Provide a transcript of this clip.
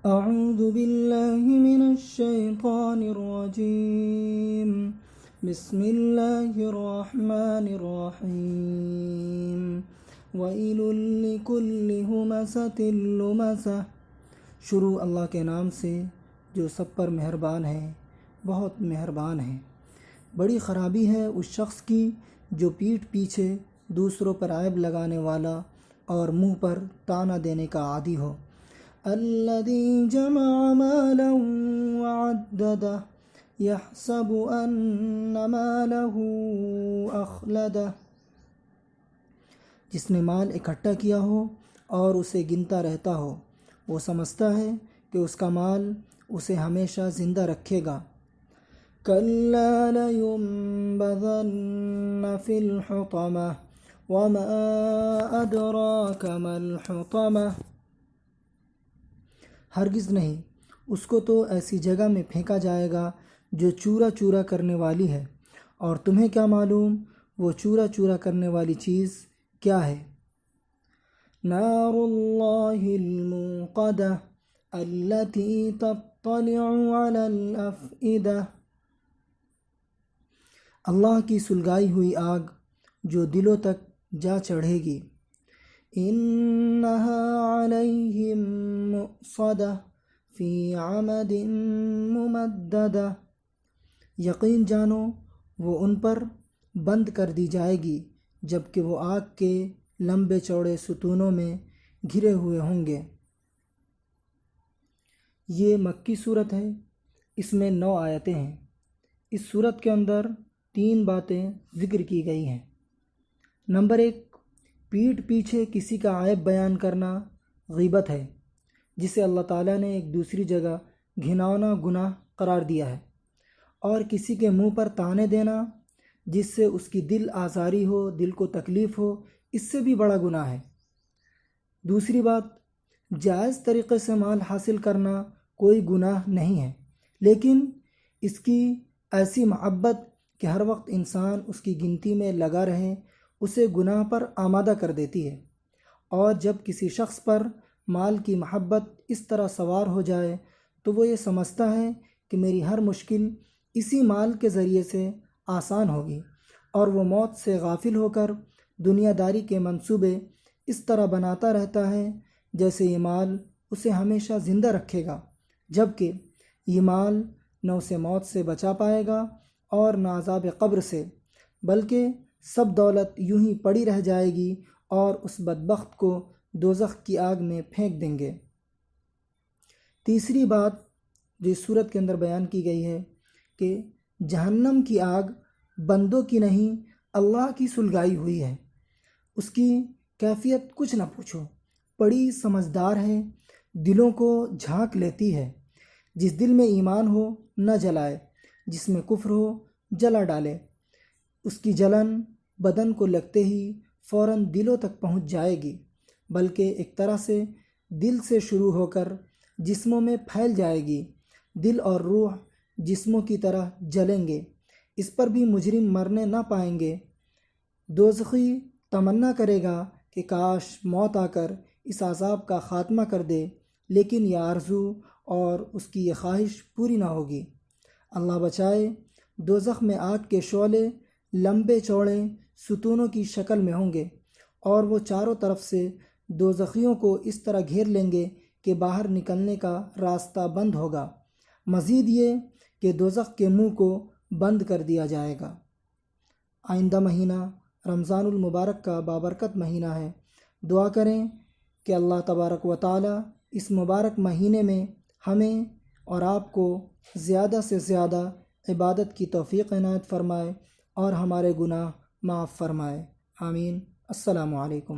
أعوذ بالله من الشيطان الرجيم بسم الله الرحمن الرحيم ويل لكل همزة لمزة۔ شروع اللہ کے نام سے جو سب پر مہربان ہے، بہت مہربان ہے۔ بڑی خرابی ہے اس شخص کی جو پیٹھ پیچھے دوسروں پر عیب لگانے والا اور منہ پر طعنہ دینے کا عادی ہو۔ الذي جمع مالا وعدده يحسب أن ماله أخلده، جس نے مال اکٹھا کیا ہو اور اسے گنتا رہتا ہو، وہ سمجھتا ہے کہ اس کا مال اسے ہمیشہ زندہ رکھے گا۔ كلا لينبذن في الحطمة وما أدراك ما الحطمة، ہرگز نہیں، اس کو تو ایسی جگہ میں پھینکا جائے گا جو چورا چورا کرنے والی ہے، اور تمہیں کیا معلوم وہ چورا چورا کرنے والی چیز کیا ہے؟ نار اللہ الموقدہ التي تطلع على الافئدہ، اللہ کی سلگائی ہوئی آگ جو دلوں تک جا چڑھے گی۔ انہا علیہم مؤصدہ فی عمد ممددہ، یقین جانو وہ ان پر بند کر دی جائے گی جبکہ وہ آگ کے لمبے چوڑے ستونوں میں گھرے ہوئے ہوں گے۔ یہ مکی صورت ہے، اس میں 9 آیتیں ہیں۔ اس صورت کے اندر 3 باتیں ذکر کی گئی ہیں۔ نمبر 1، پیٹھ پیچھے کسی کا عیب بیان کرنا غیبت ہے، جسے اللہ تعالیٰ نے ایک دوسری جگہ گھناؤنا گناہ قرار دیا ہے، اور کسی کے منہ پر طعنے دینا جس سے اس کی دل آزاری ہو، دل کو تکلیف ہو، اس سے بھی بڑا گناہ ہے۔ دوسری بات، جائز طریقے سے مال حاصل کرنا کوئی گناہ نہیں ہے، لیکن اس کی ایسی محبت کہ ہر وقت انسان اس کی گنتی میں لگا رہے، اسے گناہ پر آمادہ کر دیتی ہے۔ اور جب کسی شخص پر مال کی محبت اس طرح سوار ہو جائے تو وہ یہ سمجھتا ہے کہ میری ہر مشکل اسی مال کے ذریعے سے آسان ہوگی، اور وہ موت سے غافل ہو کر دنیا داری کے منصوبے اس طرح بناتا رہتا ہے جیسے یہ مال اسے ہمیشہ زندہ رکھے گا، جبکہ یہ مال نہ اسے موت سے بچا پائے گا اور نہ عذاب قبر سے، بلکہ سب دولت یوں ہی پڑی رہ جائے گی اور اس بدبخت کو دوزخ کی آگ میں پھینک دیں گے۔ تیسری بات جو اس صورت کے اندر بیان کی گئی ہے کہ جہنم کی آگ بندوں کی نہیں، اللہ کی سلگائی ہوئی ہے۔ اس کی کیفیت کچھ نہ پوچھو، بڑی سمجھدار ہے، دلوں کو جھانک لیتی ہے۔ جس دل میں ایمان ہو نہ جلائے، جس میں کفر ہو جلا ڈالے۔ اس کی جلن بدن کو لگتے ہی فوراً دلوں تک پہنچ جائے گی، بلکہ ایک طرح سے دل سے شروع ہو کر جسموں میں پھیل جائے گی۔ دل اور روح جسموں کی طرح جلیں گے، اس پر بھی مجرم مرنے نہ پائیں گے۔ دوزخی تمنا کرے گا کہ کاش موت آ کر اس عذاب کا خاتمہ کر دے، لیکن یہ آرزو اور اس کی یہ خواہش پوری نہ ہوگی۔ اللہ بچائے، دوزخ میں آگ کے شعلے لمبے چوڑے ستونوں کی شکل میں ہوں گے، اور وہ چاروں طرف سے دوزخیوں کو اس طرح گھیر لیں گے کہ باہر نکلنے کا راستہ بند ہوگا۔ مزید یہ کہ دوزخ کے منہ کو بند کر دیا جائے گا۔ آئندہ مہینہ رمضان المبارک کا بابرکت مہینہ ہے۔ دعا کریں کہ اللہ تبارک و تعالی اس مبارک مہینے میں ہمیں اور آپ کو زیادہ سے زیادہ عبادت کی توفیق عنایت فرمائے اور ہمارے گناہ معاف فرمائے۔ آمین۔ السلام علیکم۔